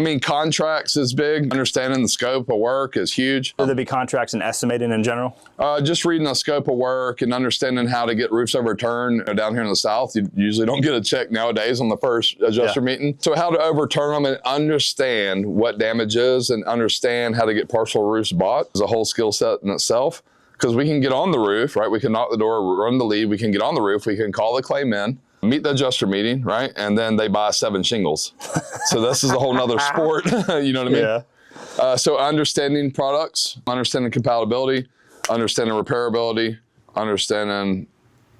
I mean, contracts is big. Understanding the scope of work is huge. Would there be contracts and estimating in general? Just reading the scope of work and understanding how to get roofs overturned. Down here in the South, you usually don't get a check nowadays on the first adjuster meeting. So how to overturn them and understand what damage is and understand how to get partial roofs bought is a whole skill set in itself. Because we can get on the roof, right? We can knock the door, run the lead. We can get on the roof. We can call the claim in, meet the adjuster meeting, right? And then they buy 7 shingles. So this is a whole nother sport. You know what I mean? Yeah. So understanding products, understanding compatibility, understanding repairability, understanding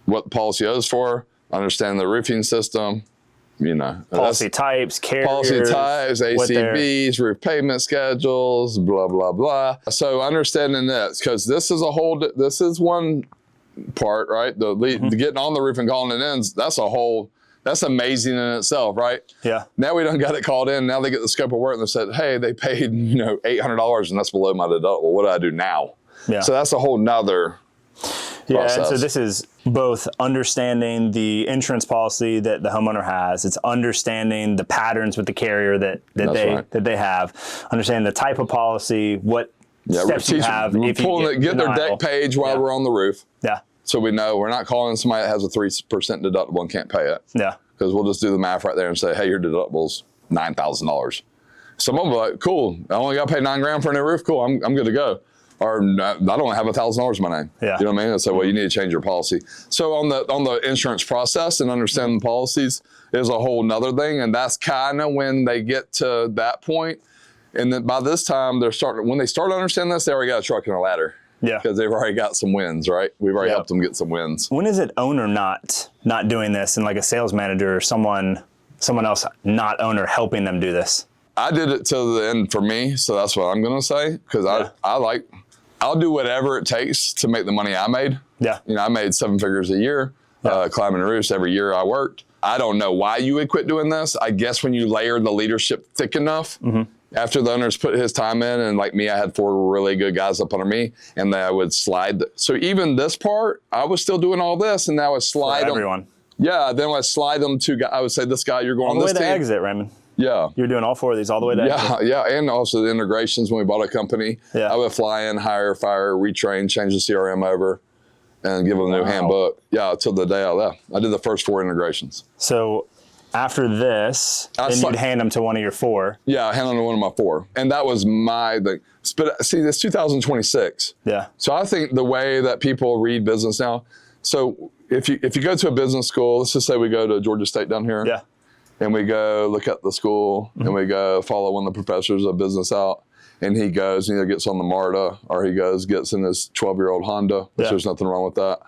what the policy is for, understanding the roofing system, you know. Policy types, carriers. Policy types, ACVs, roof payment schedules, blah, blah, blah. So understanding this, because this is one part, right? The getting on the roof and calling it in, that's amazing in itself, right? Yeah. Now we don't got it called in. Now they get the scope of work and they said, hey, they paid, $800 and that's below my deductible. What do I do now? Yeah. So that's a whole nother process. And so this is both understanding the insurance policy that the homeowner has. It's understanding the patterns with the carrier that they have. Understanding the type of policy, what steps you have. We're pulling it, get their deck page while we're on the roof. Yeah. So we know we're not calling somebody that has a 3% deductible and can't pay it. Yeah. Because we'll just do the math right there and say, hey, your deductible's $9,000. Some of them are like, cool, I only got to pay $9,000 for a new roof. Cool, I'm good to go. Or I don't have $1,000 in my name. Yeah. You know what I mean? And so, well, you need to change your policy. So on the insurance process and understanding the policies is a whole nother thing. And that's kind of when they get to that point. And then by this time, when they start understanding this, they already got a truck and a ladder. Yeah. Because they've already got some wins, right? We've already helped them get some wins. When is it owner not doing this and like a sales manager or someone else not owner helping them do this? I did it to the end for me. So that's what I'm going to say. Because I'll do whatever it takes to make the money I made. Yeah. I made 7 figures a year, climbing roofs every year I worked. I don't know why you would quit doing this. I guess when you layer the leadership thick enough, after the owner's put his time in, and like me, I had 4 really good guys up under me, and then I would slide. So even this part, I was still doing all this, and I would slide them. Everyone. Yeah, then I would slide them to, I would say, this guy, you're going on this team. All the way to exit, Raymond. Yeah. You're doing all 4 of these all the way to exit. Yeah, and also the integrations when we bought a company. Yeah. I would fly in, hire, fire, retrain, change the CRM over, and give them a new handbook. Yeah, till the day I left. I did the first 4 integrations. So after this, then you'd hand them to one of your 4. Yeah, I hand them to one of my 4. And that was my thing. But see, it's 2026. Yeah. So I think the way that people read business now, so if you go to a business school, let's just say we go to Georgia State down here. Yeah. And we go look at the school, and we go follow one of the professors of business out, and he goes and either gets on the MARTA or he gets in his 12-year-old Honda, which there's nothing wrong with that.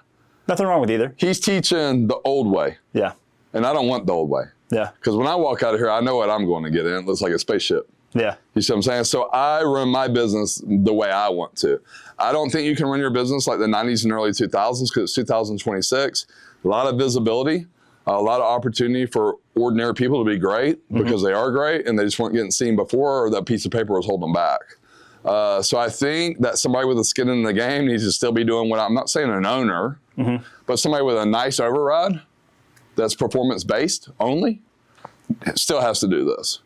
Nothing wrong with either. He's teaching the old way. Yeah. And I don't want the old way. Yeah. Because when I walk out of here, I know what I'm going to get in. It looks like a spaceship. Yeah. You see what I'm saying? So I run my business the way I want to. I don't think you can run your business like the 90s and early 2000s because it's 2026. A lot of visibility. A lot of opportunity for ordinary people to be great because they are great and they just weren't getting seen before, or that piece of paper was holding them back. So I think that somebody with a skin in the game needs to still be doing what I'm not saying an owner, but somebody with a nice override that's performance-based only still has to do this.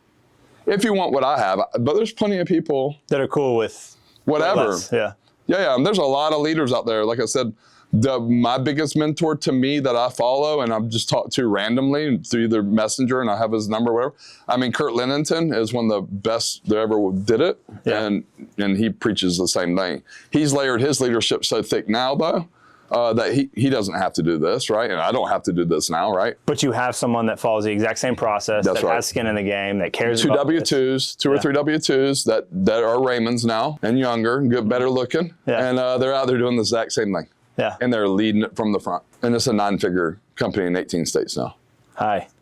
If you want what I have, but there's plenty of people that are cool with whatever. Less. Yeah. Yeah. And there's a lot of leaders out there. Like I said, my biggest mentor to me that I follow and I've just talked to randomly through either Messenger and I have his number or whatever. I mean, Kurt Lennington is one of the best that ever did it. Yeah. And he preaches the same thing. He's layered his leadership so thick now though, that he doesn't have to do this, right? And I don't have to do this now, right? But you have someone that follows the exact same process, that has skin in the game, that cares about W-2s, 2 or 3 W-2s that are Raymonds now and younger, good, better looking. Yeah. And they're out there doing the exact same thing. Yeah. And they're leading it from the front. And it's a 9-figure company in 18 states now. Hi.